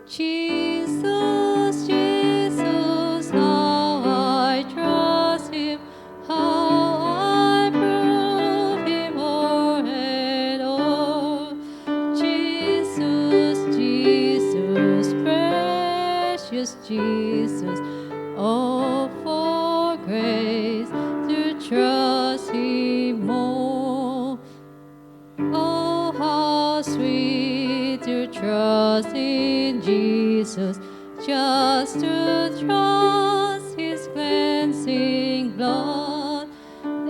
Jesus, Jesus, how I trust Him, how I prove Him more and more. Jesus, Jesus, precious Jesus, oh, for grace to trust Him more. Oh, how sweet to trust in Jesus, just to trust His cleansing blood,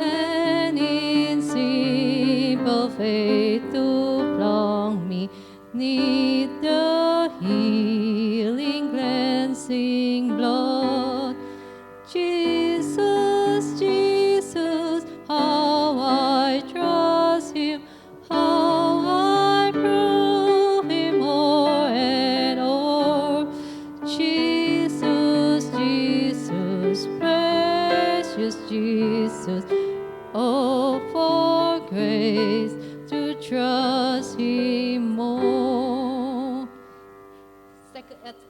and in simple faith to plunge me neath the healing cleansing blood. Jesus, Jesus, how I trust Him, how I prove Him more and more. Jesus, Jesus, precious Jesus, oh, for grace to trust Him more.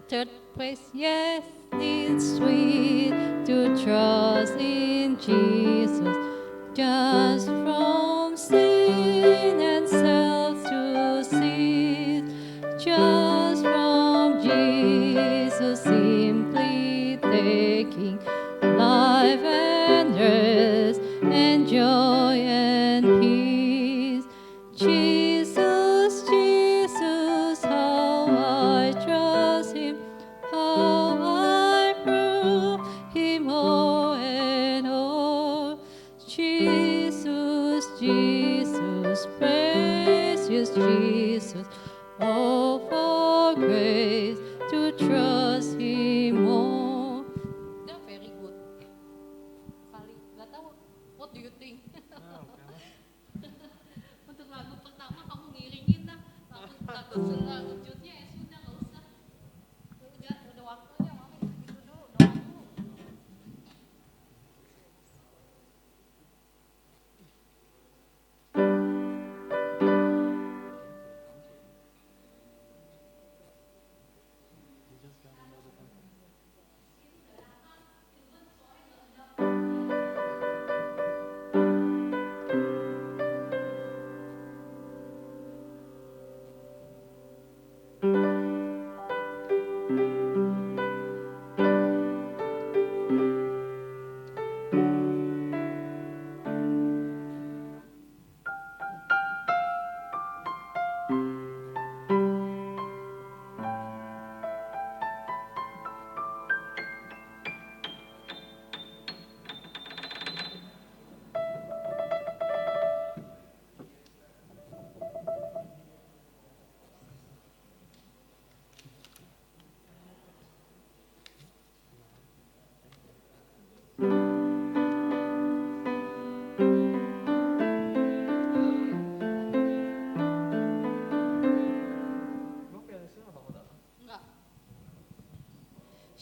Third place, yes, it's sweet to trust in Jesus, just from sin and self to cease, just from Jesus simply taking life and rest and joy and peace. Jesus, Jesus, how I trust Him, how I prove Him more and more. Jesus, Jesus, precious Jesus, oh, for grace to trust Him more. Yeah, very good. Kali, nggak tahu. What do you think? Untuk lagu pertama kamu ngiringin dah. Lagu selanjutnya ya sudah nggak usah. Udah waktunya mami gitu dulu. Udah waktu.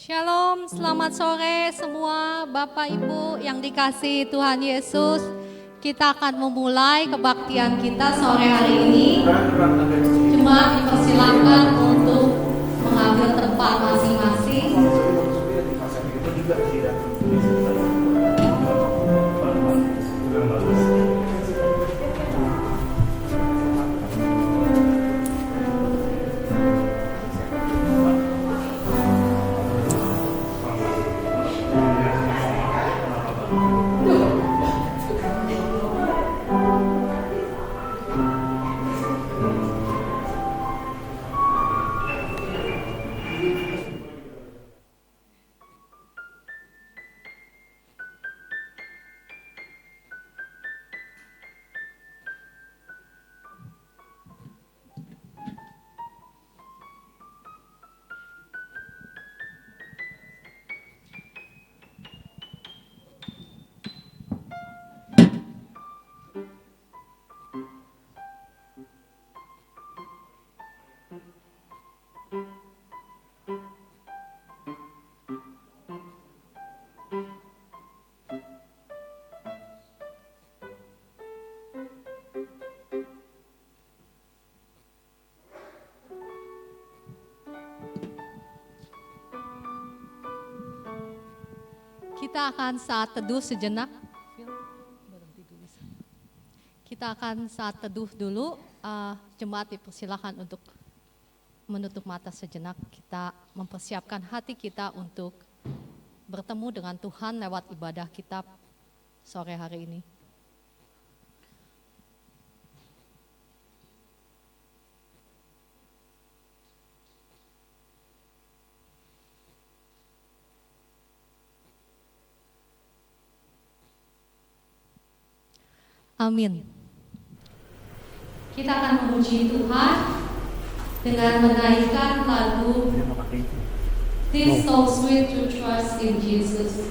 Shalom, selamat sore semua Bapak Ibu yang dikasihi Tuhan Yesus. Kita akan memulai kebaktian kita sore hari ini. Jemaat dipersilakan untuk mengambil tempat masing-masing. Kita akan saat teduh sejenak. Kita akan saat teduh dulu. Jemaat dipersilakan untuk menutup mata sejenak. Kita mempersiapkan hati kita untuk bertemu dengan Tuhan lewat ibadah kita sore hari ini. Amin. Kita akan memuji Tuhan dengan menaikkan lagu This So Sweet to Trust in Jesus.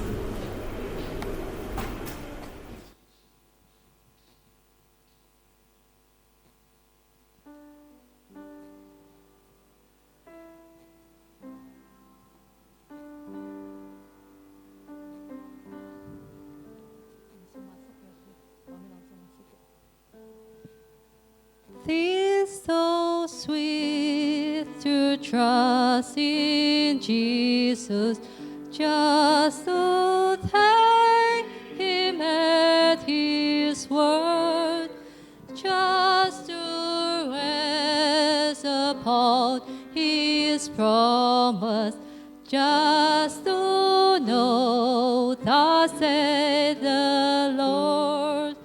It's so sweet to trust in Jesus, just to take Him at His word, just to rest upon His promise, just to know thus saith the Lord.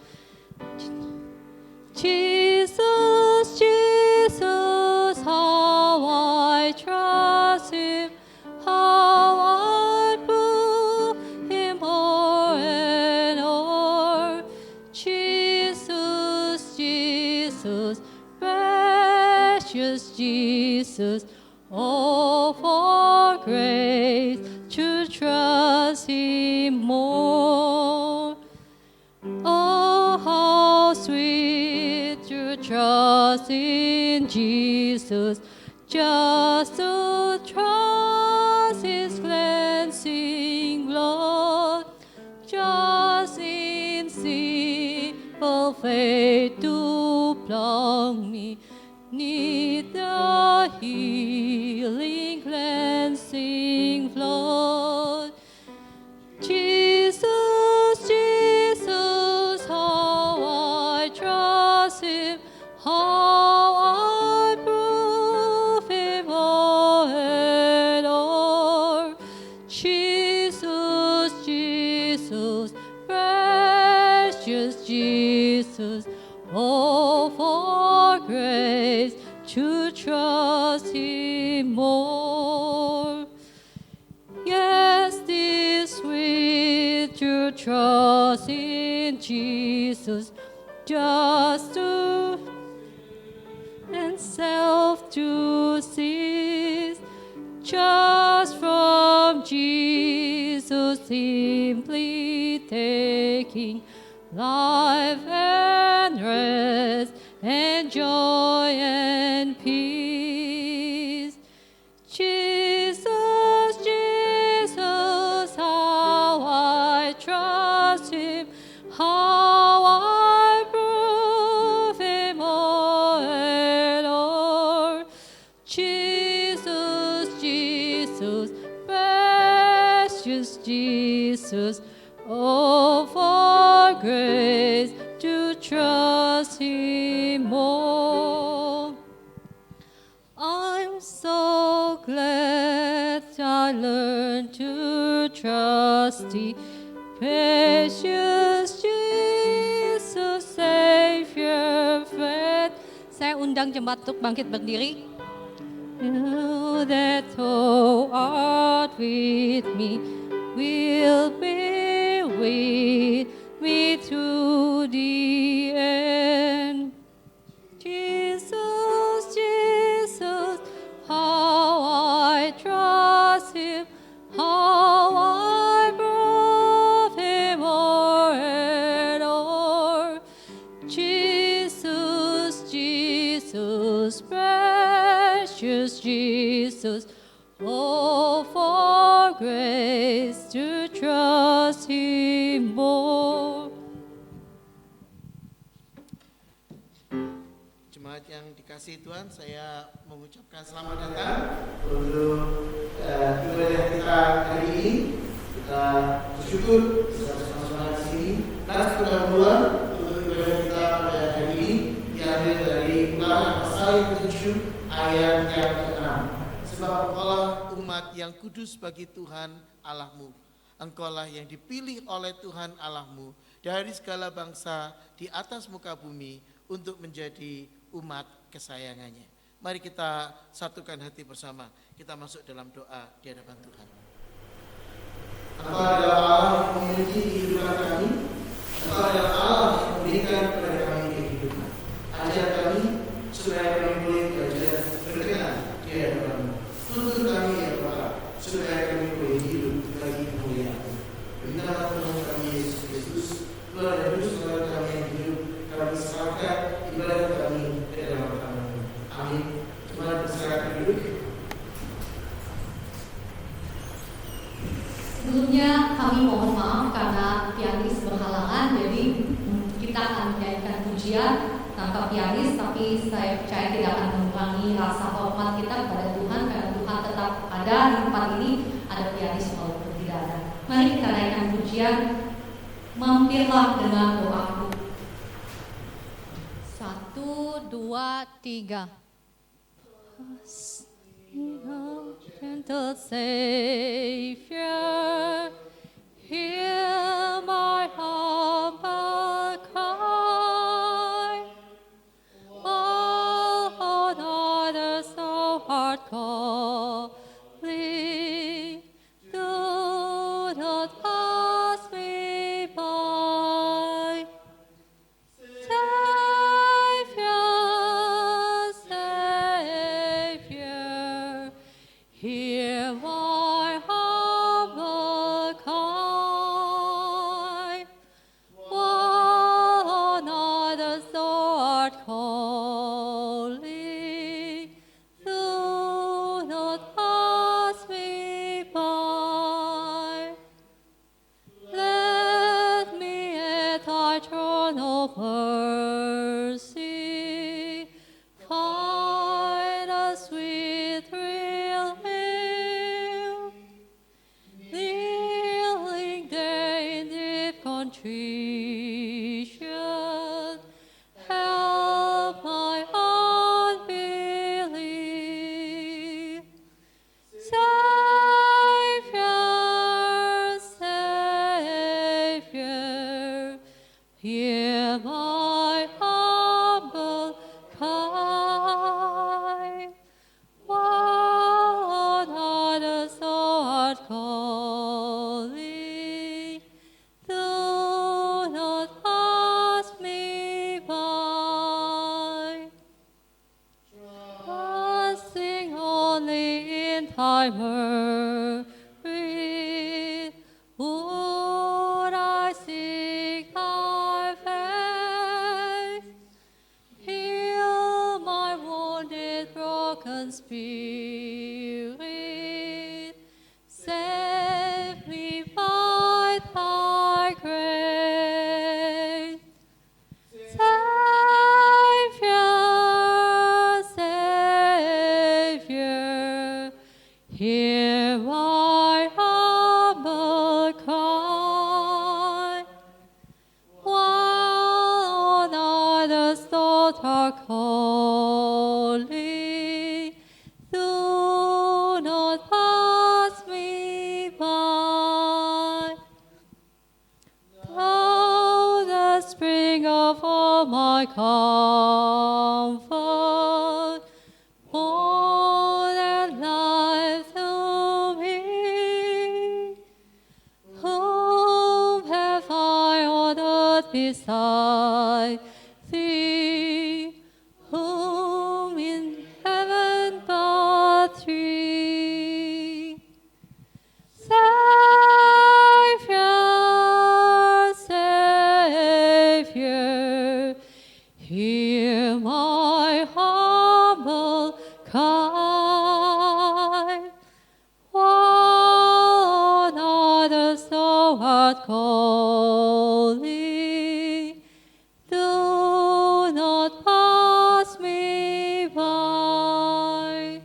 Jesus, Jesus, how I trust Him, how I prove Him more and more. Jesus, Jesus, precious Jesus, oh, for grace to trust Him more. Oh, how sweet to trust in Jesus, just to trust His cleansing blood, just in simple faith to plumb me, need the healing cleansing flood. Jesus, Jesus, how I trust Him, how I prove Him more and more. Jesus, Jesus, precious Jesus, oh, for grace to trust Him more. Yes, this sweet to trust in Jesus, just to and self to cease, just from Jesus simply taking life and rest and joy and peace. Jesus, Jesus, how I trust Him, how I prove Him more and more. Jesus, Jesus, precious Jesus, oh, for grace to trust Him more. I'm so glad I learned to trust Thee, precious Jesus, Savior, friend. Saya undang jemaat untuk bangkit berdiri. You that thou art with me will be with me to the end. Jesus, Jesus, how I trust Him, how I prove Him more and more. Jesus, Jesus, precious Jesus, oh, for grace to trust Him more. Jemaat yang dikasihi Tuhan, saya mengucapkan selamat datang untuk ibadah kita hari ini. Kita bersyukur bisa bersama-sama di sini. Nas pendahuluan untuk ibadah kita pada hari ini diambil dari Ulangan pasal yang ke-7 ayat yang ke-6. Sebab engkaulah umat yang kudus bagi Tuhan Allahmu. Engkaulah yang dipilih oleh Tuhan Allahmu dari segala bangsa di atas muka bumi untuk menjadi umat kesayangannya. Mari kita satukan hati bersama. Kita masuk dalam doa di hadapan Tuhan. Engkau adalah Allah yang memiliki kehidupan kami. Engkau adalah Allah yang memberikan kepada kami kehidupan. Ajar kami supaya kami boleh belajar berkenan di hadapan-Mu. Tuntun kami ya Bapa, supaya kami boleh hidup bagi kemuliaan-Mu. Demi nama Tuhan kami Yesus Kristus, Tuhan dan Juru Selamat kami yang hidup, kami serahkan ibadah kami ke dalam tangan-Mu. Amin. Mari berserahkan duduk. Sebelumnya kami mohon maaf karena pianis berhalangan, jadi kita akan menyanyikan pujian tanpa pianis, tapi saya percaya tidak akan mengurangi rasa hormat kita kepada Tuhan karena Tuhan tetap ada di tempat ini, ada pianis walaupun tidak ada. Mari kita naikkan pujian, mampirlah dengan doaku. 1, 2, 3. Gentle Savior, hear my humble cry. All others so hard calling, do not pass me by. Savior, hear my humble cry. One others thou art calling, do not pass me by. Let me at thy throne of mercy find a sweet thrill, kneeling there in deep contrition, help my unbelief. Savior, Savior, hear my humble cry. One others thou art calling, do not pass me by. Trusting only in thy mercy, would I seek thy face. Heal my wounded, broken spirit, save me by thy grace. Savior, Savior, hear my humble cry. One others thou art calling, do not pass me by. Thou the spring of all my comfort, more than life to me. Whom have I on earth beside thee? Whom in heaven but thee? Savior, Savior, hear my humble cry. One others thou art calling, do not pass me by.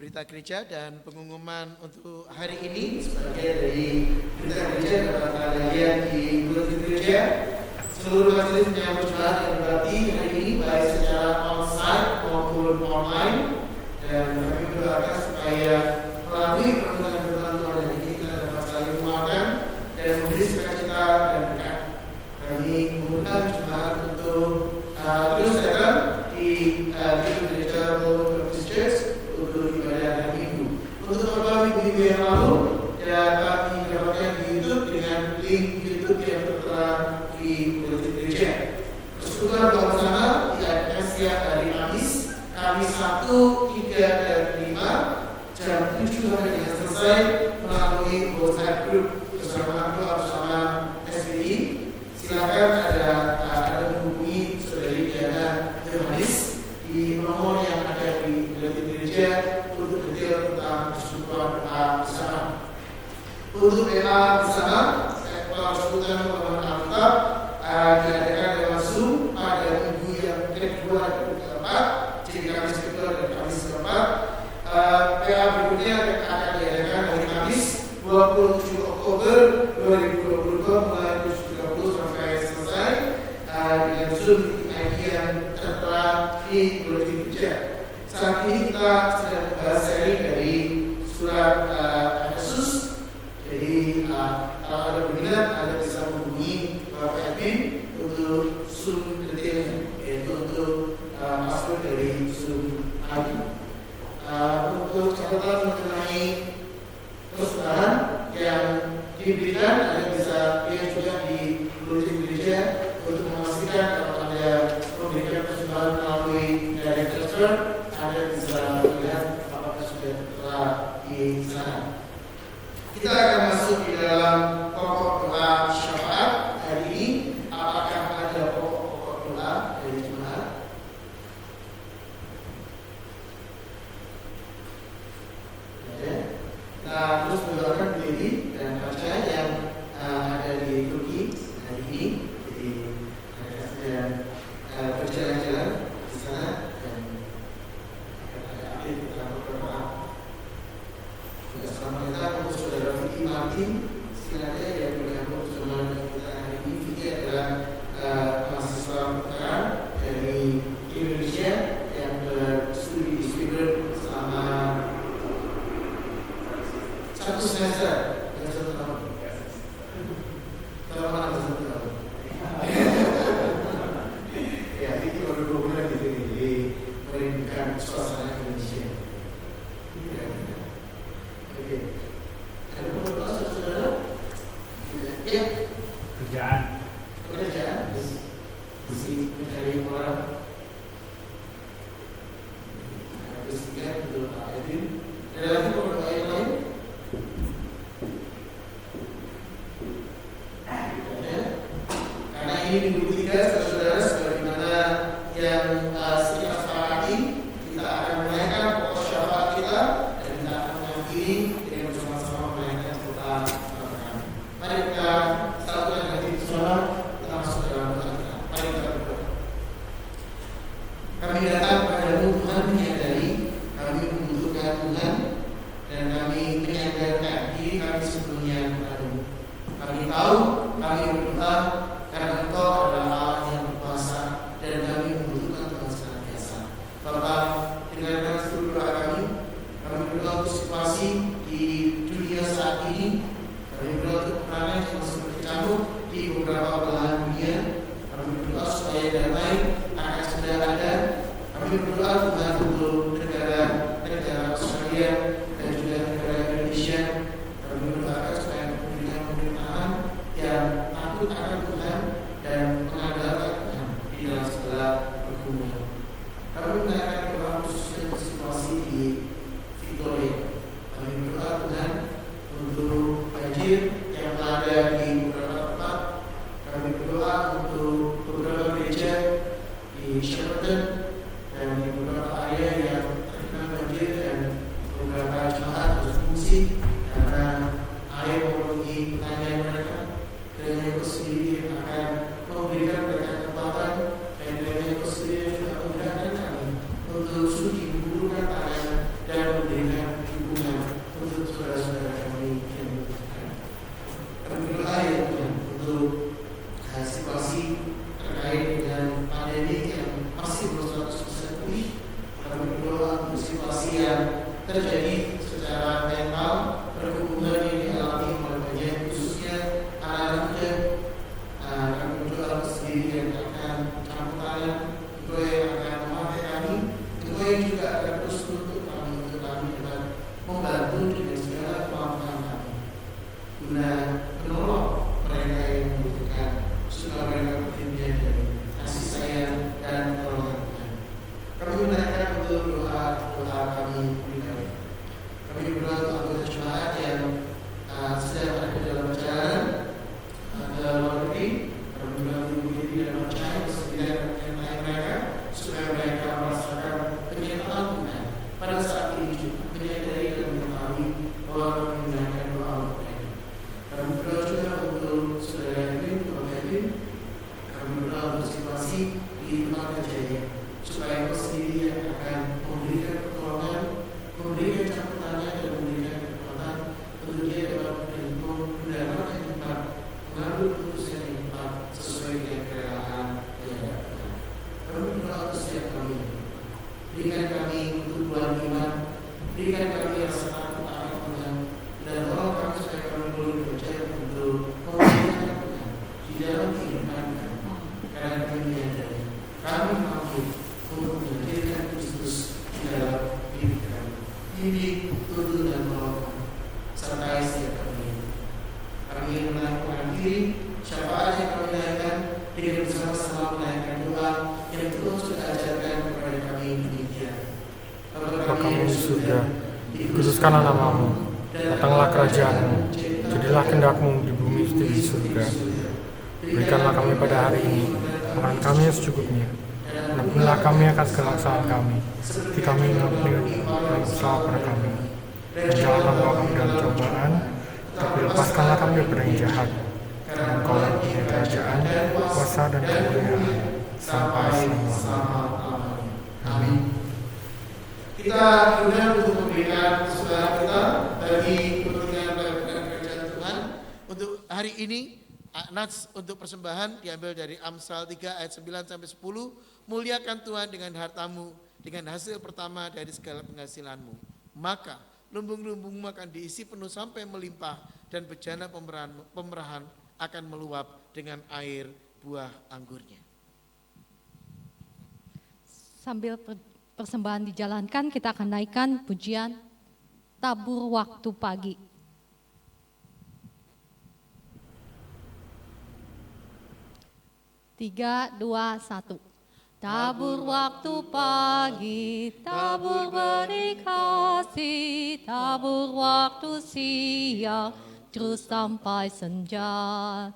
berita gereja dan pengumuman untuk hari ini sebagai dari berita gereja dapat kalian di bulletin gereja. Seluruh majelis menyambut Jumat yang berbakti hari ini baik secara onsite maupun online, dan kami berdoakan supaya melalui pertemuan Tuhan ini kita dapat saling menguatkan dan memberi sukacita dan berkat. Kami mengundang Jumat untuk terus datang di gereja Baptist Church untuk ibadah hari Minggu. Untuk beberapa minggu yang lalu dapat didapatkan di YouTube dengan link YouTube yang tertera di bulletin gereja. Persekutuan bersama diadakan setiap hari Kamis 1, 3, dan 5 jam 7 sampai dengan selesai melalui WhatsApp group bersama SBI. Silakan ada menghubungi saudari Diana Johannes di nomor yang ada di bulletin gereja untuk detail tentang persekutuan bersama. Untuk bersama, persekutuan pemahaman Alkitab diadakan lewat Zoom pada minggu yang kedua dan keempat, jadi Kamis kedua dan Kamis keempat. PA berikutnya akan diadakan hari Kamis 27 Oktober 2022 mulai pukul 30 sampai selesai dengan Zoom ID yang tertera di bulletin gereja. Saat ini kita sedang membahas seri dari surat Efesus. Jadi kalau ada berminat, Anda bisa menghubungi Bapak Edwin untuk Zoom detailnya, yaitu untuk password dari Zoom ID. Untuk catatan mengenai kesusahan yang diberikan, Anda bisa lihat juga di bulletin gereja untuk memastikan kalau Anda memberikan kesusahan melalui direct transfer, Anda bisa melihat apakah sudah telah di sana. Kita akan masuk di dalam pokok doa syafaat hari ini. Apakah ada pokok doa dari Tuhan? Kita terus mendoakan diri dan baca yang ada di Turki hari ini. Jadi sedang berjalan-jalan di sana dan akan ada update tentang beberapa. Selamat datang untuk saudara Vicky Martin. Silakan yang bergabung bersama kita hari ini. Vicky adalah mahasiswa pertukaran dari Indonesia yang berstudi di Sweden selama 1 semester dan 1 tahun. Selama 1 tahun. Ya, Vicky baru 2 bulan di sini, jadi merindukan suasana Indonesia. Oke. Ada beberapa saudara? Ya. Kerjaan. Mesti mencari orang. Bersedia untuk Pak Edwin. Ada lagi beberapa yang lain? Karena ini minggu 3, saudara, sebagaimana yang kita sepakati, kita akan menaikkan pokok syafaat kita dan kita akan mengakhiri dengan bersama-sama menaikkan serta kami. Mari kita satukan hati bersama, kita masuk dalam doa kita. Mari kita berdoa. Kami datang kepadamu Tuhan, menyadari kami membutuhkan Tuhan dan kami menyadarkan diri kami sepenuhnya kepadamu. Kami tahu kami berdoa karena Engkau adalah Allah yang berkuasa dan kami membutuhkan Tuhan senantiasa. Bapak, dengarkan seluruh doa kami. Kami berdoa untuk situasi di dunia saat ini. Kami berdoa untuk peperangan yang masih berkecamuk di beberapa belahan dunia. Kami berdoa supaya damai akan segera ada. Kami berdoa Tuhan untuk negara Australia dan juga negara Indonesia. Kami berdoa supaya memberikan pemerintahan yang takut akan Tuhan dan mengandalkan Tuhan di dalam segala pergumulan. Kami menanyakan doa khususnya untuk situasi di Victoria. Kami berdoa Tuhan untuk banjir yang melanda di beberapa tempat. Kami berdoa untuk beberapa gereja di Shepparton dan di beberapa area yang terkena banjir dan beberapa jemaat harus mengungsi karena air memenuhi pertanyaan mereka. Kiranya Engkau sendiri akan memberikan mereka kekuatan dan kiranya Engkau sendiri juga memudahkan kami situasi yang terjadi secara mental, perhubungan yang dialami oleh banyak, khususnya anak-anak muda. Kami berdoa sendiri yang akan campur tangan, Engkau yang akan memakai kami, Engkau yang juga akan terus menuntut kami untuk kami dapat membantu dengan segala kemampuan kami, guna menolong mereka yang membutuhkan, supaya mereka bertindak dari kasih sayang dan pertolongan Tuhan. Kami menaikkan untuk doa kami pribadi. Kami berdoa untuk anggota jemaat yang sedang ada dalam perjalanan dalam luar negeri. Kami berdoa untuk diri dan percaya kesembilan penyertaan mereka, supaya mereka merasakan penyertaan Tuhan pada saat ini juga, menyadari dan mengetahui bahwa kami mendengarkan doa mereka. Kami berdoa juga untuk saudara Edwin, Bapak Edwin. Kami berdoa untuk situasi di tempat kerjanya, supaya Engkau sendiri yang akan memberikan pertolongan, memberikan campur tangan dan memberikan kekuatan untuk dia dapat mendapatkan tempat mengambil keputusan yang tepat sesuai dengan kerelaan kehendak Tuhan. Kami berdoa untuk setiap kami. Berikan kami keteguhan iman, berikan kami rasa takut akan Tuhan, dan tolong kami supaya kami boleh percaya untuk memuliakan Tuhan di dalam kehidupan kami. Karena kami menyadari kami mampu untuk menghadirkan Kristus di dalam hidup kami. Ini tuntun dan menolong kami, sertai setiap kami. Kami menaikkan diri, syafaat yang kami naikkan dengan bersama-sama menaikkan doa yang Tuhan sudah ajarkan kepada kami demikian. Bapa kami di surga, dikuduskanlah namamu, datanglah kerajaanmu, jadilah kehendak-mu di bumi seperti di surga. Berikanlah kami pada hari ini makanan kami yang secukupnya, dan ampunilah kami akan segala kesalahan kami, seperti kami mengampuni yang bersalah pada kami. Dan janganlah membawa kami dalam cobaan, tapi lepaskanlah kami daripada yang jahat. Karena Engkau yang punya kerajaan, kuasa dan kemuliaan sampai selama-lamanya. Amin. Kita diundang untuk memberikan saudara kita bagi kepentingan kerajaan Tuhan. Untuk hari ini, nats untuk persembahan diambil dari Amsal 3 ayat 9 sampai 10. Muliakan Tuhan dengan hartamu, dengan hasil pertama dari segala penghasilanmu. Maka lumbung-lumbungmu akan diisi penuh sampai melimpah, dan bejana pemerahan akan meluap dengan air buah anggurnya. Sambil persembahan dijalankan, kita akan naikkan pujian Tabur Waktu Pagi. Tiga, dua, satu. Tabur waktu pagi, tabur beri kasih, tabur waktu siang, terus sampai senja.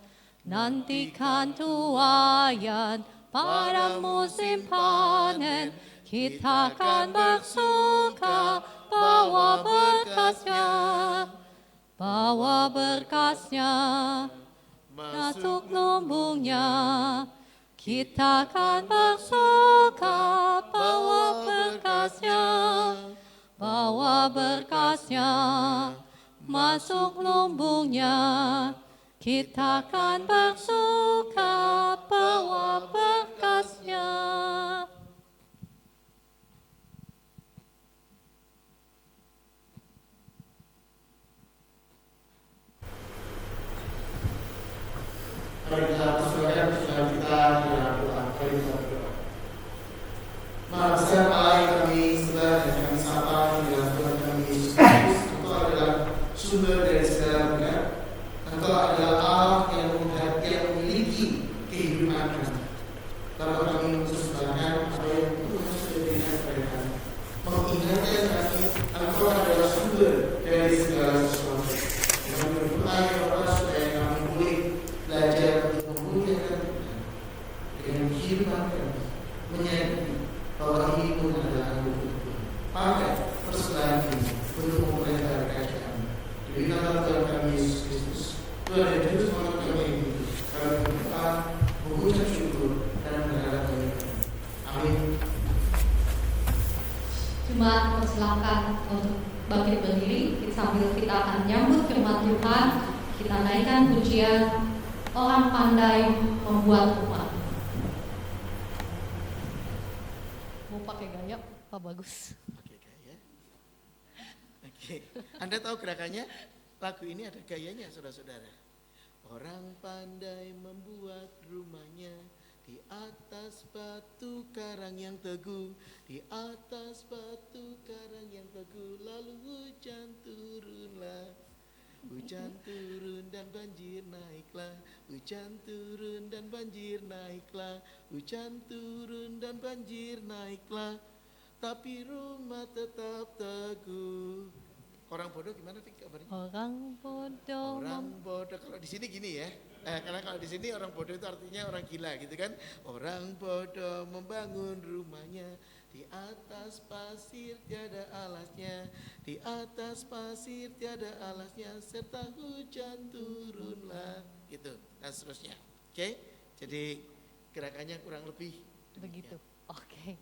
Nantikan tuaian pada musim panen, kita akan bersuka bawa berkasnya, bawa berkasnya, masuk lumbungnya. Kita akan bersuka bawa berkasnya, bawa berkasnya, masuk lumbungnya. Kita akan bersuka bawa berkasnya. Mari kita persilakan saudara kita dalam doa. Mari kita berdoa. Maha besar Allah yang kami sembah dan kami sapa di dalam Tuhan kami Yesus Kristus. Engkau adalah sumber dari segala berkat. Engkau adalah Allah yang memiliki kehidupan kami. Lalu kami mempersembahkan apa yang Tuhan sudah berikan kepada kami. Mengingatkan kami, Engkau adalah sumber dari segala sesuatu. Dan kami berdoa ya Allah supaya kami boleh belajar untuk memuliakan Tuhan dengan kehidupan kami, menyadari bahwa ini pun adalah anugerah Tuhan. Pakai persembahan ini untuk memerintah kerajaan. Demi nama Tuhan kami Yesus Kristus, Tuhan dan Juru Selamat kami ini, kami berdoa, mengucap syukur dan berharap kami. Amin. Jemaat persilakan untuk bangkit berdiri sambil kita akan menyambut firman Tuhan. Kita naikkan pujian Orang Pandai Membuat Rumah. Mau pakai gaya? Apa bagus? Pakai gaya. Oke. Anda tahu gerakannya? Lagu ini ada gayanya, saudara-saudara. Orang pandai membuat rumahnya di atas batu karang yang teguh, di atas batu karang yang teguh. Lalu hujan turunlah, hujan turun dan banjir naiklah, hujan turun dan banjir naiklah, hujan turun dan banjir naiklah, tapi rumah tetap teguh. Orang bodoh gimana Fik kabarnya? Orang bodoh. Orang bodoh kalau di sini gini ya. Karena kalau di sini orang bodoh itu artinya orang gila gitu kan. Orang bodoh membangun rumahnya di atas pasir tiada alasnya, di atas pasir tiada alasnya, serta hujan turunlah gitu dan seterusnya. Oke? Jadi gerakannya kurang lebih Begitu. Oke.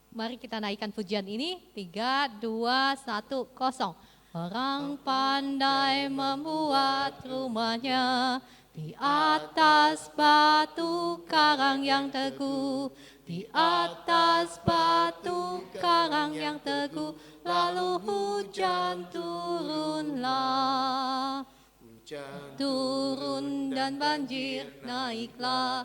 Mari kita naikkan pujian ini. 3, 2, 1, 0. Orang pandai membuat rumahnya di atas batu karang yang teguh, di atas batu karang yang teguh, lalu hujan turunlah. hujan Turun dan banjir naiklah,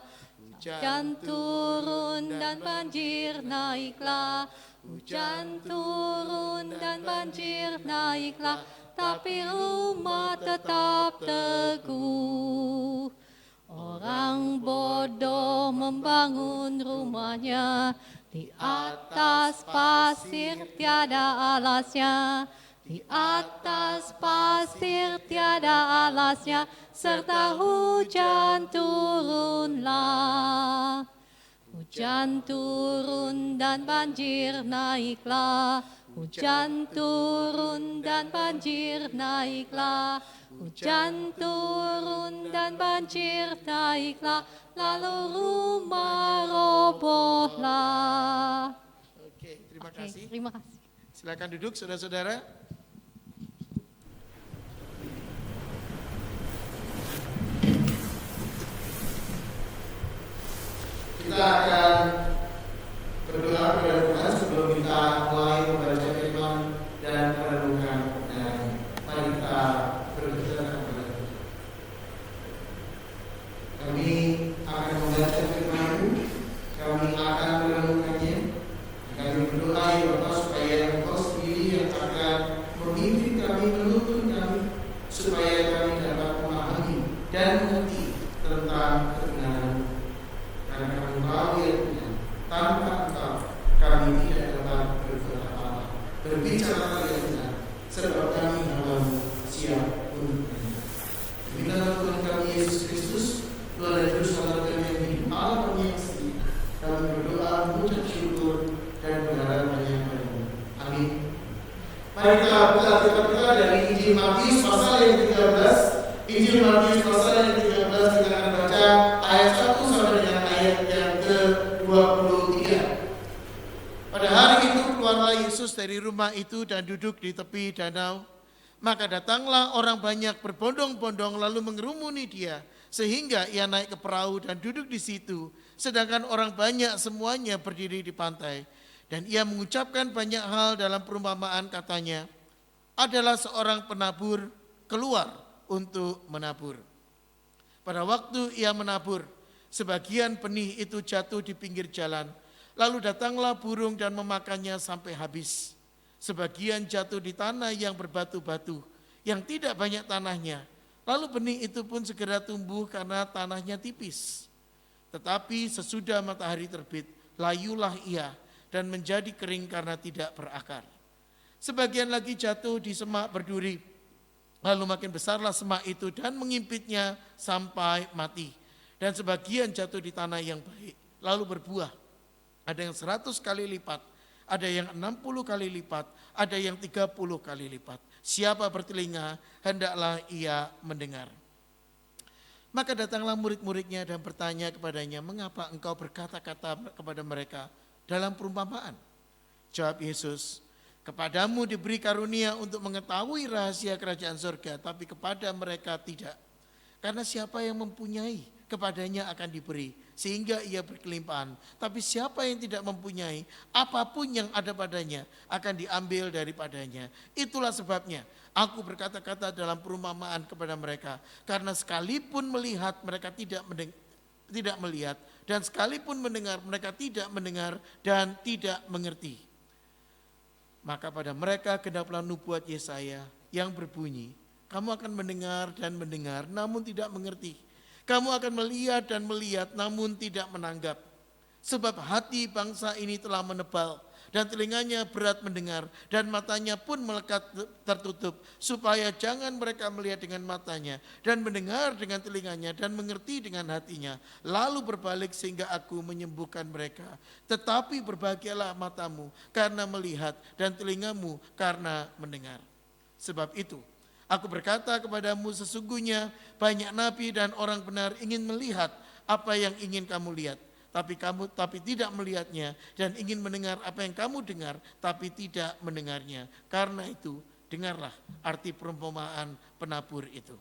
hujan turun dan banjir naiklah, hujan turun dan banjir naiklah, tapi rumah tetap teguh. Orang bodoh membangun rumahnya di atas pasir tiada alasnya, di atas pasir tiada alasnya, serta hujan turunlah. Hujan turun dan banjir naiklah, hujan turun dan banjir naiklah, hujan turun dan banjir naiklah, lalu rumah robohlah. Oke, terima Oke, kasih. terima kasih. Silakan duduk saudara-saudara. Kita akan berdoa kepada Tuhan sebelum kita mulai membaca firman dan merenungkan. Dan mari kita berdoa kepada Tuhan. Kami akan membaca firman-Mu, kami akan merenungkannya. Kami berdoa ya Bapak supaya Engkau sendiri yang akan memimpin kami, menuntun kami, supaya kami dapat memahami dan mengerti tentang kebenaran. Karena kami tahu ya Tuhan, tanpa Engkau kami tidak dapat berbuat apa-apa. Berbicara ya Tuhan, sebab kami hamba-Mu siap untuknya. Demi nama Tuhan kami Yesus Kristus, Tuhan dan Juru Selamat kami yang hidup, Allah kami yang setia, kami berdoa mengucap syukur dan berharap banyak padamu. Amin. Mari kita buka Alkitab kita dari Injil Matius pasal yang 13. Injil Matius pasal yang 13 kita akan baca ayat 1 sampai dengan ayat yang ke-23. Pada hari itu keluarlah Yesus dari rumah itu dan duduk di tepi danau. Maka datanglah orang banyak berbondong-bondong lalu mengerumuni dia, sehingga ia naik ke perahu dan duduk di situ, sedangkan orang banyak semuanya berdiri di pantai. Dan ia mengucapkan banyak hal dalam perumpamaan, katanya, adalah seorang penabur keluar untuk menabur. Pada waktu ia menabur, sebagian benih itu jatuh di pinggir jalan, lalu datanglah burung dan memakannya sampai habis. Sebagian jatuh di tanah yang berbatu-batu, yang tidak banyak tanahnya, lalu benih itu pun segera tumbuh karena tanahnya tipis. Tetapi sesudah matahari terbit, layulah ia dan menjadi kering karena tidak berakar. Sebagian lagi jatuh di semak berduri, lalu makin besarlah semak itu dan mengimpitnya sampai mati. Dan sebagian jatuh di tanah yang baik, lalu berbuah. Ada yang 100 kali lipat, ada yang 60 kali lipat, ada yang 30 kali lipat. Siapa bertelinga, hendaklah ia mendengar. Maka datanglah murid-muridnya dan bertanya kepadanya, mengapa engkau berkata-kata kepada mereka dalam perumpamaan? Jawab Yesus, kepadamu diberi karunia untuk mengetahui rahasia kerajaan surga, tapi kepada mereka tidak. Karena siapa yang mempunyai kepadanya akan diberi, sehingga ia berkelimpahan. Tapi siapa yang tidak mempunyai, apapun yang ada padanya akan diambil daripadanya. Itulah sebabnya aku berkata-kata dalam perumpamaan kepada mereka, karena sekalipun melihat mereka tidak melihat, dan sekalipun mendengar mereka tidak mendengar dan tidak mengerti. Maka pada mereka genaplah nubuat Yesaya yang berbunyi, kamu akan mendengar dan mendengar namun tidak mengerti. Kamu akan melihat dan melihat namun tidak menanggap. Sebab hati bangsa ini telah menebal dan telinganya berat mendengar dan matanya pun melekat tertutup, supaya jangan mereka melihat dengan matanya dan mendengar dengan telinganya dan mengerti dengan hatinya, lalu berbalik sehingga aku menyembuhkan mereka. Tetapi berbahagialah matamu karena melihat dan telingamu karena mendengar. Sebab itu aku berkata kepadamu, sesungguhnya banyak nabi dan orang benar ingin melihat apa yang ingin kamu lihat, tapi tidak melihatnya, dan ingin mendengar apa yang kamu dengar, tapi tidak mendengarnya. Karena itu dengarlah arti perumpamaan penabur itu.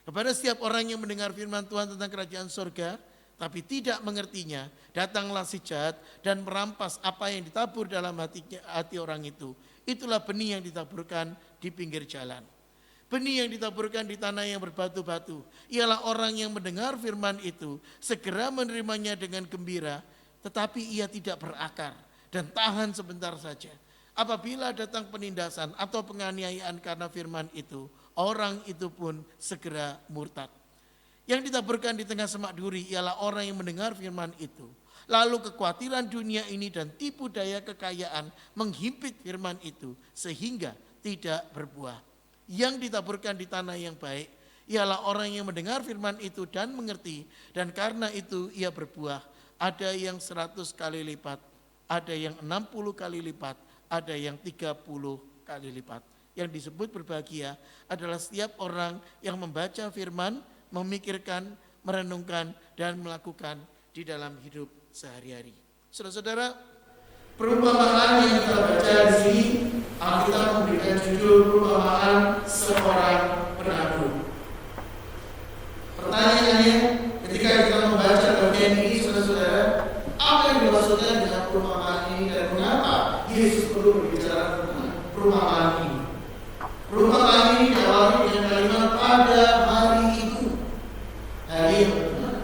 Kepada setiap orang yang mendengar firman Tuhan tentang kerajaan surga, tapi tidak mengertinya, datanglah si jahat dan merampas apa yang ditabur dalam hati orang itu. Itulah benih yang ditaburkan di pinggir jalan. Benih yang ditaburkan di tanah yang berbatu-batu ialah orang yang mendengar firman itu, segera menerimanya dengan gembira, tetapi ia tidak berakar dan tahan sebentar saja. Apabila datang penindasan atau penganiayaan karena firman itu, orang itu pun segera murtad. Yang ditaburkan di tengah semak duri ialah orang yang mendengar firman itu, lalu kekhawatiran dunia ini dan tipu daya kekayaan menghimpit firman itu sehingga tidak berbuah. Yang ditaburkan di tanah yang baik ialah orang yang mendengar firman itu dan mengerti, dan karena itu ia berbuah. Ada yang 100 kali lipat, ada yang 60 kali lipat, ada yang 30 kali lipat. Yang disebut berbahagia adalah setiap orang yang membaca firman, memikirkan, merenungkan, dan melakukan di dalam hidup sehari-hari. Saudara-saudara, perumpamaan yang kita baca di sini, Alkitab memberikan judul perumpamaan seorang penabur. Pertanyaannya, ketika kita membaca bagian ini, saudara-saudara, apa yang dimaksudkan dengan perumpamaan ini dan mengapa Yesus perlu berbicara tentang perumpamaan ini? Perumpamaan ini diawali dengan kalimat pada hari itu. Hari yang benar.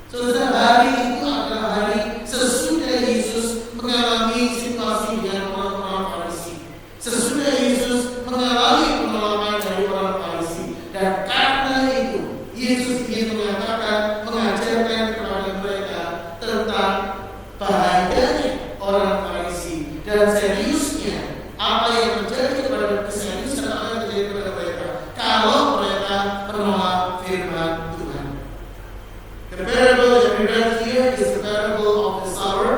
Saudara, hari itu adalah hari sesudah Yesus mengalami situasi dengan orang-orang Farisi. Sesudah Yesus mengalami pengalaman dari orang Farisi, dan karena itu Yesus ingin mengajarkan kepada mereka tentang bahayanya orang Farisi dan seriusnya apa yang terjadi kepada keseriusan apa yang terjadi kepada mereka kalau mereka menolak firman Tuhan. The parable that we read here is the parable of the sower.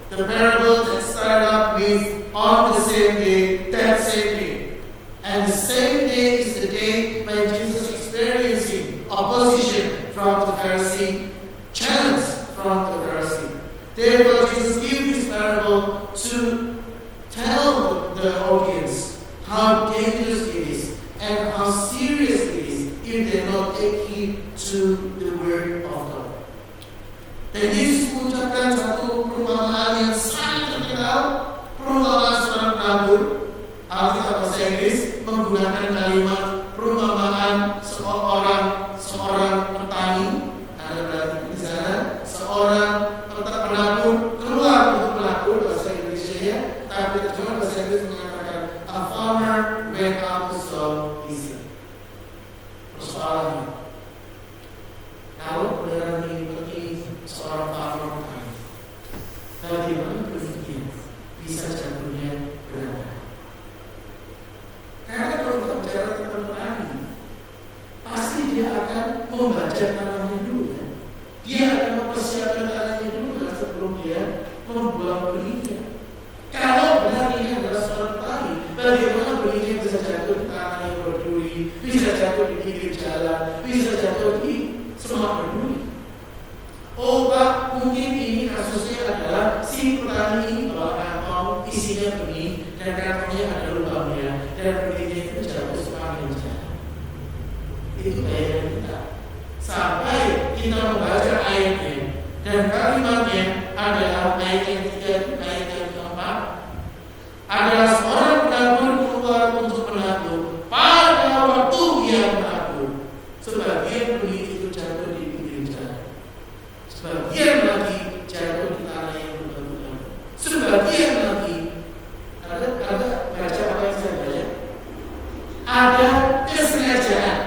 The parable that started up with on the same day, that same day. And the same day is the day when Jesus experiencing opposition from the Pharisee, challenge from the Pharisee. Therefore, Jesus gives this parable to tell the audience how dangerous it is and how serious it is if they not take heed to the word of God. Dan Yesus mengucapkan satu perumpamaan yang sangat terkenal, perumpamaan seorang penabur. Alkitab bahasa Inggris menggunakan kalimat perumpamaan seorang petani. Ada berarti di sana seorang penabur keluar untuk menabur, bahasa Indonesia, tapi terjemahan bahasa Inggris mengatakan a farmer went out to sow his seed. Persoalannya, kalau benar mengikuti seorang farmer petani, bagaimana berpikir bisa jatuhnya benar? Karena kalau kita bicara tentang petani, pasti dia akan membaca tanahnya dulu, kan? Dia akan mempersiapkan tanahnya dulu kan, sebelum dia membuang benihnya. Kalau benar ini adalah seorang petani, bagaimana benihnya bisa jatuh di tanah yang berduri, bisa jatuh di pinggir jalan, bisa jatuh di semak berduri? Oh Pak, mungkin ini kasusnya adalah si petani ini bawa kantong isinya benih dan kantongnya ada lubangnya dan benihnya itu jatuh sepanjang jalan. Itu bayangan kita. Sampai kalimatnya adalah ayat yang ketiga, ayat yang keempat. Adalah seorang penabur keluar untuk menabur pada waktu dia menabur. Sebagian benih itu jatuh di pinggir jalan. Sebagian lagi jatuh di tanah yang berbatu-batu. Sebagian lagi ada baca apa yang saya baca? Ada kesengajaan.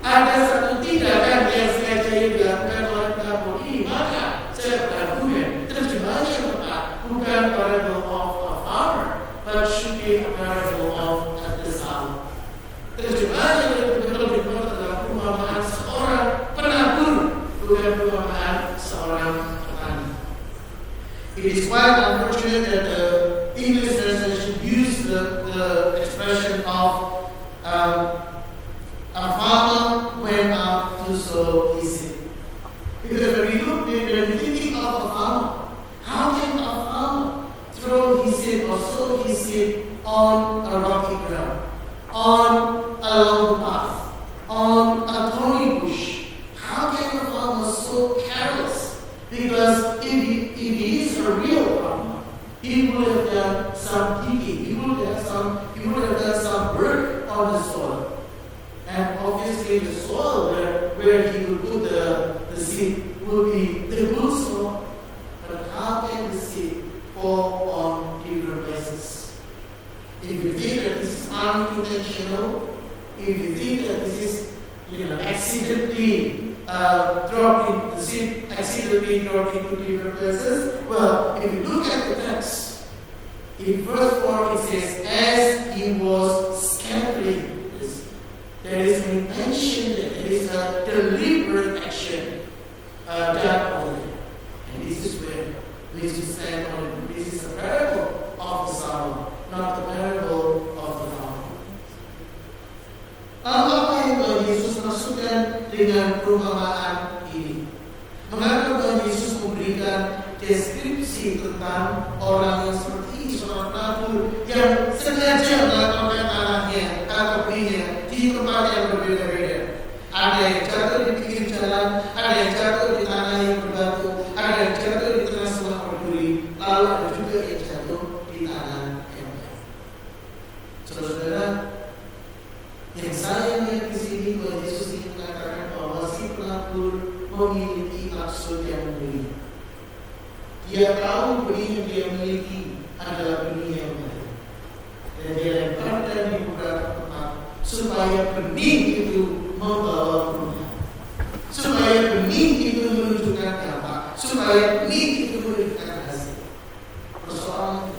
Ada satu tindakan yang sengaja dilakukan oleh penabur ini. Maka saya berargumen terjemahannya yang tepat bukan parable of a farmer, but should be a parable of the sower. Terjemahan yang betul-betul dibuat adalah perumpamaan seorang penabur, bukan perumpamaan seorang petani. It is quite unfortunate that the English translation used the expression of a farmer went out to sow his seed. Because when we think of a farmer, how can a farmer throw his seed or sow his seed on a rocky ground, on a long path, on a thorny bush? How can a farmer so careless? Because if he is a real farmer, he would have done some digging, he would have done some work on the soil. And obviously the soil where he would put the seed would be the good soil. But how can the seed fall on different places? If you think that this is unintentional, if you think that this is accidentally the seed accidentally dropped into different places, well, if you look at the text, in verse 4 it says, as he was scattering this, there is an intention, there is a deliberate action done over there. And this is where we should stand on it. This is a parable of the sower, not the parable of the farmer. Apa yang Tuhan Yesus maksudkan dengan perumpamaan ini? Mengapa Tuhan Yesus memberikan deskripsi tentang orang yang seperti ini, seorang penabur yang sengaja melakukan tanahnya atau benihnya di tempat yang berbeda-beda. Ada yang jatuh di pinggir jalan, ada yang jatuh di tanah yang berbatu, ada yang jatuh di tengah semak berduri, lalu ada juga yang jatuh di tanah yang baik. Saudara, yang saya lihat di sini Tuhan Yesus ingin mengatakan bahwa si penabur memiliki maksud yang mulia. Dia tahu benih yang dia miliki adalah benih yang baik, dan dia lemparkan di beberapa tempat supaya benih itu membawa perubahan, supaya benih itu menunjukkan dampak, supaya benih itu menunjukkan hasil. Persoalan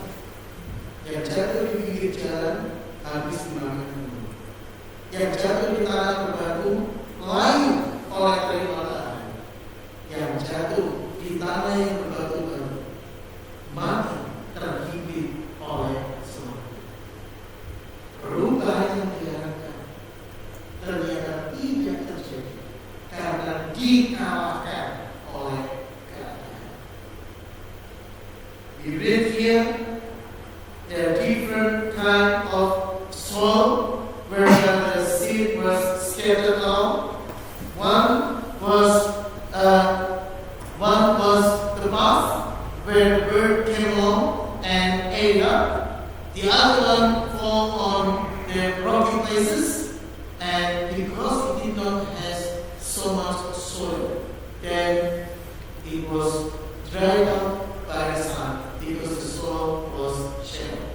yang jatuh di pinggir jalan habis dimakan bumi, yang jatuh di tanah berbatu lain oleh terik matahari, yang jatuh di tanah yang berbatu-batu mati terhimpit oleh semak. Perubahan yang diharapkan ternyata tidak terjadi karena dikalahkan oleh keadaan. We read here there are different kind of soil where the seed was scattered out. One was the path where the bird came along and ate up. The other one fell on the rocky places, and because it did not have so much soil, then it was dried up by the sun because the soil was shallow.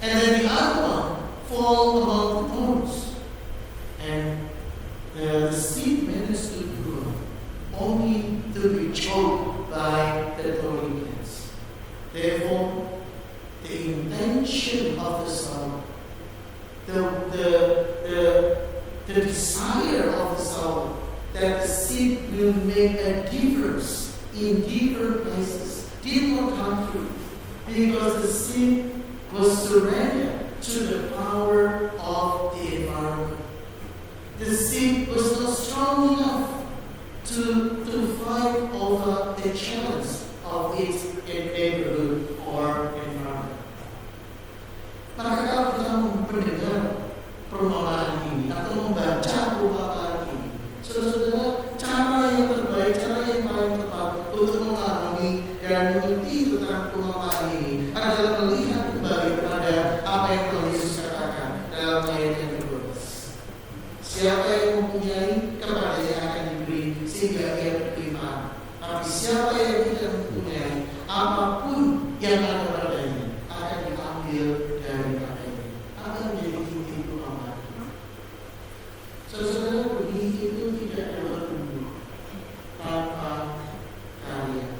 And then the other one fell among the thorns, and the seed managed to grow, only to be choked by the thorny plants. Therefore, the intention of the sower, the desire of the sower, that the seed will make a difference in different places, did not come true, because the seed was surrendered to the power of the environment. The seed was not strong enough to fight over the challenge of its neighborhood or environment. Maka kalau kita mendengar perumpamaan ini atau membaca perumpamaan ini, saudara-saudara, cara yang terbaik, cara yang paling tepat untuk memahami dan mengerti tentang perumpamaan ini adalah melihat kembali kepada apa yang Tuhan Yesus katakan dalam ayat yang ke-12. Siapa yang mempunyai, kepadanya akan diberi sehingga ia berlimpah. Tapi siapa yang tidak mempunyai, apapun yang ada padanya akan diambil daripadanya. Apa yang menjadi inti perumpamaan? Saudara, benih itu tidak dapat tumbuh tanpa karya.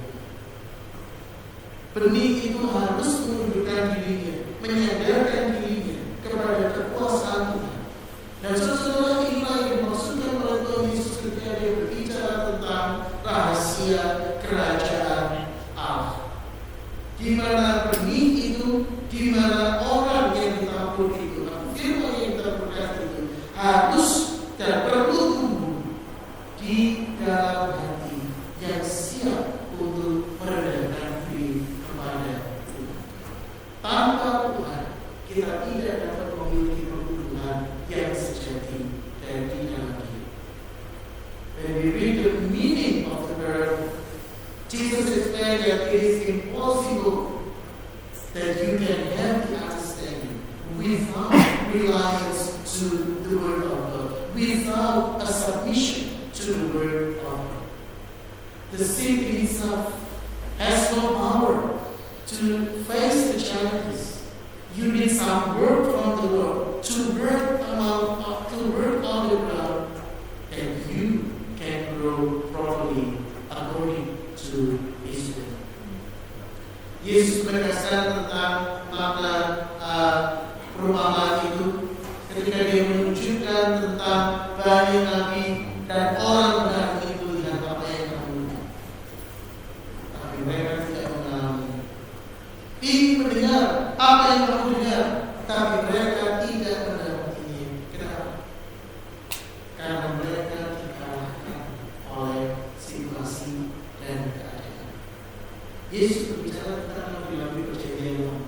Benih itu harus menundukkan dirinya, menyadarkan dirinya kepada kekuasaan Tuhan. Dan saudara, inilah yang dimaksudkan oleh Tuhan Yesus ketika dia berbicara tentang rahasia kerajaan Allah. Di mana benih itu, di mana orang yang ditabur itu, firman yang ditaburkan itu harus dan perlu tumbuh di dalam hati yang siap untuk merendahkan diri kepada Tuhan. Tanpa Tuhan, kita tidak dapat memiliki pertumbuhan yang sejati dan dalam diri. When we read the meaning of the parable, Jesus explained that it is impossible that you can have the understanding without reliance to the Word of God, without a submission to the Word of God. The city itself has no power to face the challenges. You need some work from the Lord to work on the ground, and you can grow properly according to His will. Yesus menegaskan tentang makna perumpamaan itu ketika dia menunjukkan tentang banyak nabi dan orang benar itu melihat apa yang kamu lihat, tapi mereka tidak mengalami. Ingin mendengar apa yang kamu dengar, tapi mereka tidak mendapatinya. Kenapa? Karena mereka dikalahkan oleh situasi dan keadaan. Yesus berbicara tentang nabi-nabi perjanjian lama.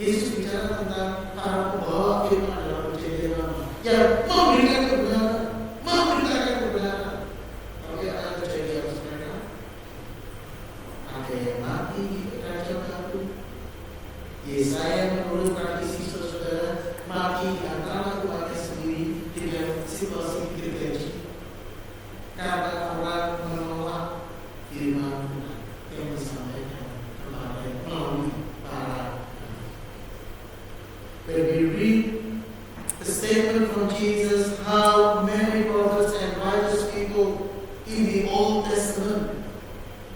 Yesus bicara tentang para pembawa firman dalam perjanjian lama yang memberikan kebenaran, memberitakan kebenaran. Tapi apa yang terjadi atas mereka? Ada yang mati di kerajaan batu. Yesaya menurut tradisi saudara mati di antara umatnya sendiri dengan situasi gergaji karena orang menolak firman Tuhan yang disampaikan kepada melalui para. When we read the statement from Jesus, how many prophets and righteous people in the Old Testament,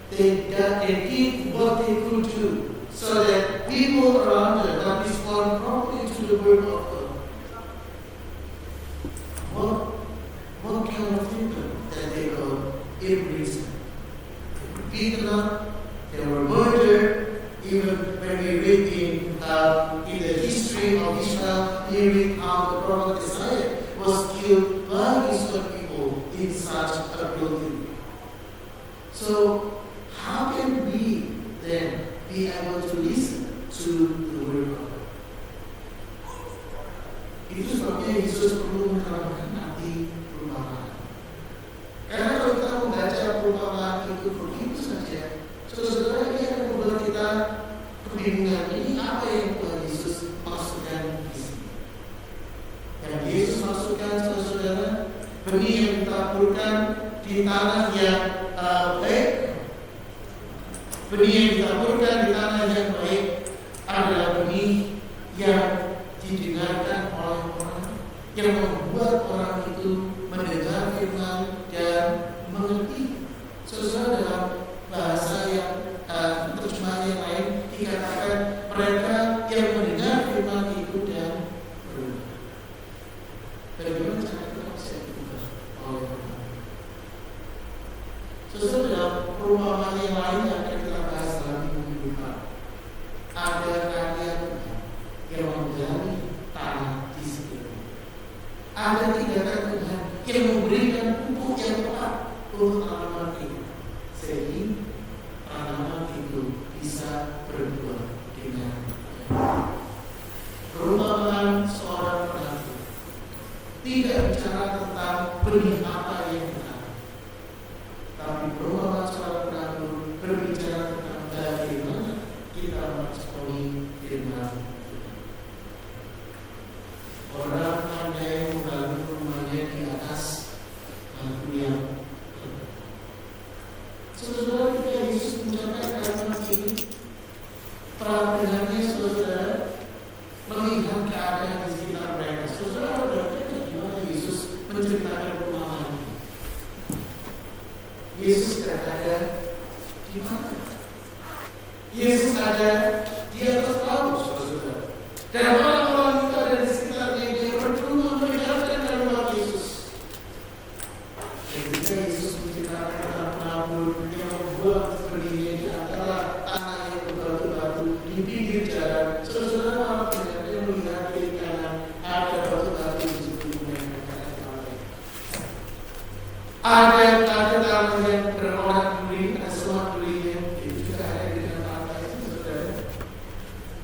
they did what they could do so that people around them can respond properly to the Word of God. What kind of people that they call irreason? Beaten up, they were murdered. Even when we read in the history of Israel, we read how the prophet Isaiah was killed by his own people in such a brutal way. So, how can we then be able to listen to the Word of God? Itu sebabnya Yesus perlu menerangkan arti perumpamaan. Karena kalau kita membaca perumpamaan itu begitu saja, saudara, ini akan membuat kita kebingungan. Ini apa yang Tuhan Yesus maksudkan di sini? Yang Yesus maksudkan, saudara, benih yang ditaburkan di tanah yang baik, benih yang ditaburkan di tanah yang baik adalah benih yang didengarkan oleh orang, yang membuat orang itu mendengar firman dan mengerti. Saudara, dalam bahasa yang terjemahan yang lain dikatakan mereka yang mendengar firman itu dan berubah. Bagaimana cara kita bisa diubah oleh firman? Saudara, dalam perumpamaan yang lain yang akan kita bahas dalam minggu depan, ada karya Tuhan yang menggali tanah di sekitar. Ada tindakan Tuhan yang memberikan pupuk yang tepat untuk tanaman itu, sehingga tanaman itu bisa berbuah dengan baik. Perumpamaan seorang penabur tidak bicara tentang benih apa yang benar, tapi perumpamaan seorang penabur berbicara tentang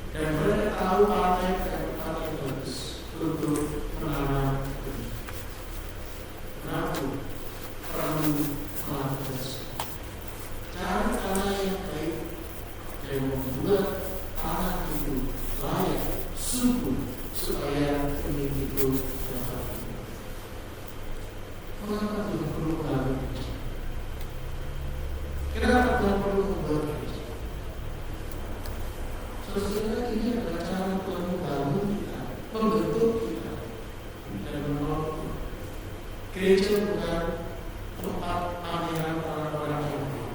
Dan mereka tahu partai yang bagus untuk menanam benih. Menabur perlu melakukan cara-cara yang baik dan membuat tanah itu layak, subur, supaya benih itu dapat tumbuh. Mengapa Tuhan perlu melakukan itu? Kenapa Tuhan perlu membuat itu? Saudara, ini adalah cara Tuhan membangun kita, membentuk kita, dan menolong kita. Gereja bukan tempat pameran orang-orang yang baik.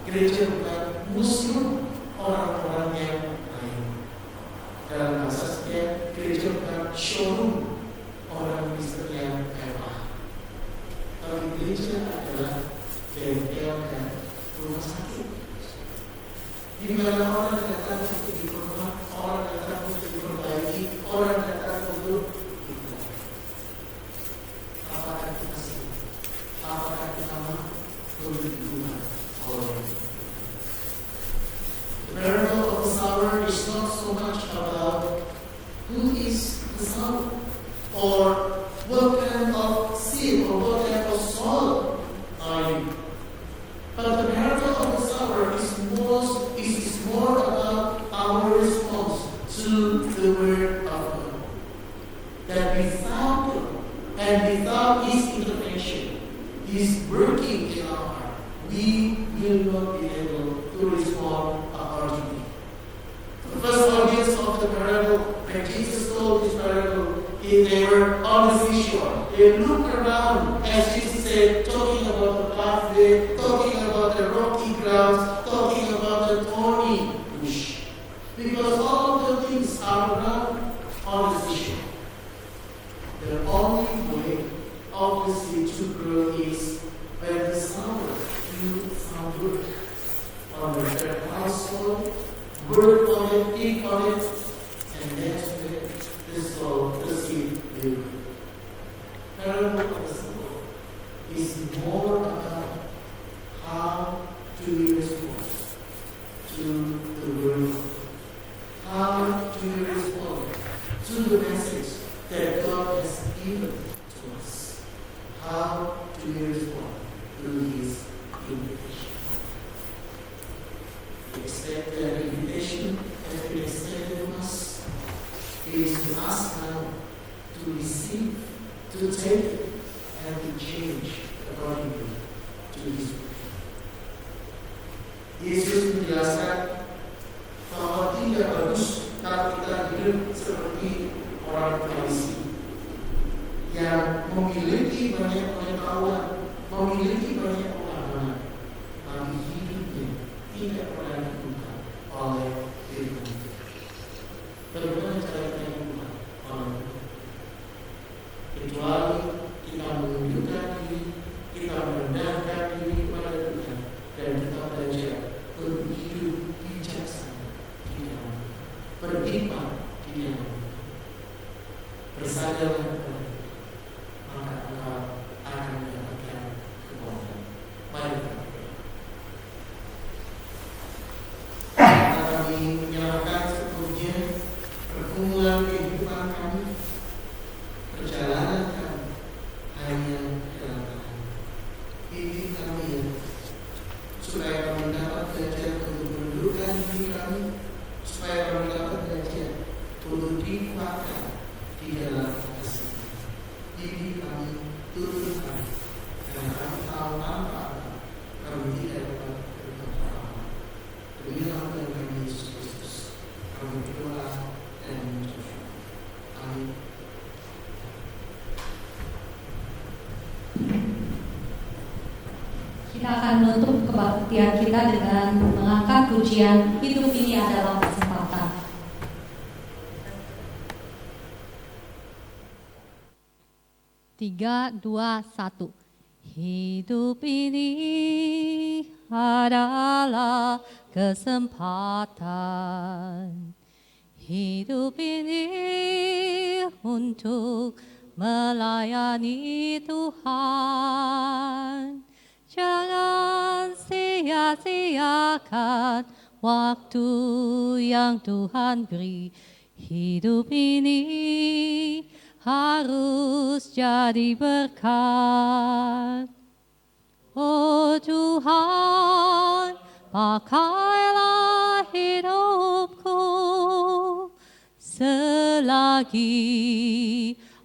Gereja bukan museum orang-orang yang baik. Dalam bahasa saya, gereja bukan showroom orang Kristen yang mewah. Tapi gereja adalah bengkel dan rumah sakit. Di mana orang datang untuk diperlukan, orang datang untuk diperbaiki, orang datang untuk diperlukan. Apakah kita sih? Apakah kita mau Tuhan oleh? The parable of the sower is not so much about who is the sower or what kind of seed or what kind of soil are you. But the parable of the sower is more about our response to the word of God. That without God and without His intervention, His working in our heart, we will not be able to respond accordingly. The first audience of the parable, when Jesus told this parable, they were on the seashore. They looked around, as Jesus said, talking about the pathway, talking about the rocky grounds, talking about the thorny bush. Because all of the things are around on the seashore. The only way, obviously, to grow is when the sower do some work on the fertile soil, work on it, dig on it, and that's where the soil, the seed will grow. Parable of the sower is more about how do we respond to the word of God. How do we respond to the message that God has given to us? How do we respond to His invitation? We expect that invitation has been extended to us. It is to us now to receive, to take it, and to change accordingly to His will. Yesus menjelaskan bahwa tidak bagus kalau kita hidup seperti orang Farisi yang memiliki banyak pengetahuan, memiliki banyak pengalaman, tapi hidupnya tidak pernah dibuka oleh firman Tuhan. Bagaimana cara kita dibuka oleh Tuhan? Kecuali kita menundukkan diri, kita merendahkan diri kepada Tuhan, dan kita belajar untuk hidup bijaksana di dalam, berhikmat di dalam, bersadarlah kepada, maka engkau akan mendapatkan kekuatan. Mari kita berdoa. Kami menyerahkan sepenuhnya pergumulan kehidupan kami, perjalanan kami hanya dalam Tuhan. Bimbing kami ya, supaya kami dapat belajar untuk menundukkan diri kami, supaya kami dapat belajar untuk dikuatkan di dalam kasih. Bimbing kami, tuntun kami, karena kami tahu tanpa kami tidak dapat berbuat apa-apa. Demi nama Tuhan kami Yesus Kristus, kami berdoa dan mengucap syukur. Amin. Kita akan menutup kebaktian kita dengan mengangkat pujian Hidup Ini Adalah Kesempatan. Tiga, dua, satu. Hidup ini adalah kesempatan. Hidup ini untuk melayani Tuhan. Jangan sia-siakan waktu yang Tuhan beri. Hidup ini harus jadi berkat. Oh Tuhan, pakailah hidupku selagi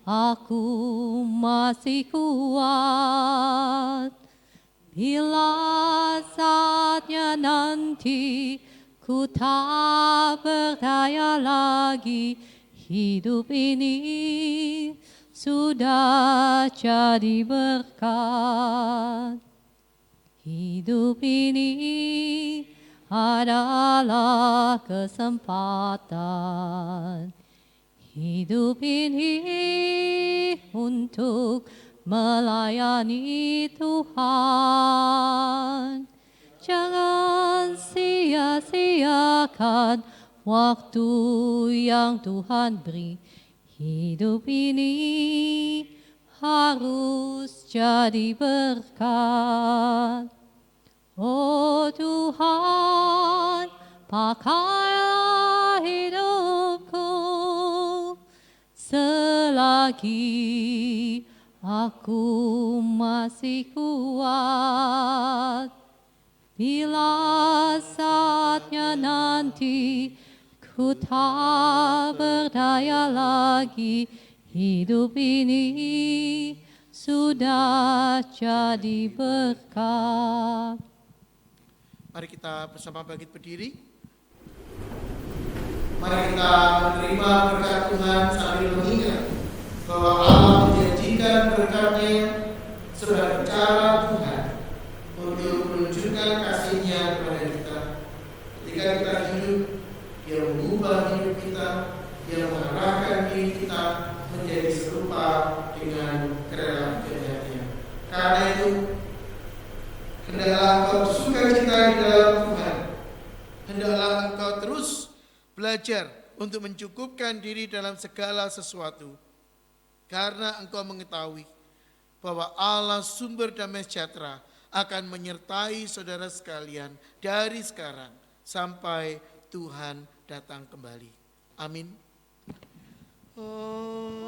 aku masih kuat. Bila saatnya nanti ku tak berdaya lagi, hidup ini sudah jadi berkat. Hidup ini adalah kesempatan. Hidup ini untuk melayani Tuhan. Jangan sia-siakan waktu yang Tuhan beri. Hidup ini harus jadi berkat. Oh Tuhan, pakailah hidupku selagi aku masih kuat. Bila saatnya nanti ku tak berdaya lagi, hidup ini sudah jadi berkat. Mari kita bersama bangkit berdiri. Mari kita menerima berkat Tuhan sambil mengingat bahwa Allah menjanjikan berkat-Nya sebagai cara Tuhan untuk menunjukkan kasih-Nya kepada kita. Ketika kita hidup, Dia mengubah hidup kita, Dia mengarahkan diri kita menjadi serupa dengan kerelaan kehendaknya. Karena itu, hendaklah engkau bersukacita di dalam Tuhan. Hendaklah engkau terus belajar untuk mencukupkan diri dalam segala sesuatu. Karena engkau mengetahui bahwa Allah sumber damai sejahtera akan menyertai saudara sekalian dari sekarang sampai Tuhan datang kembali. Amin. Oh.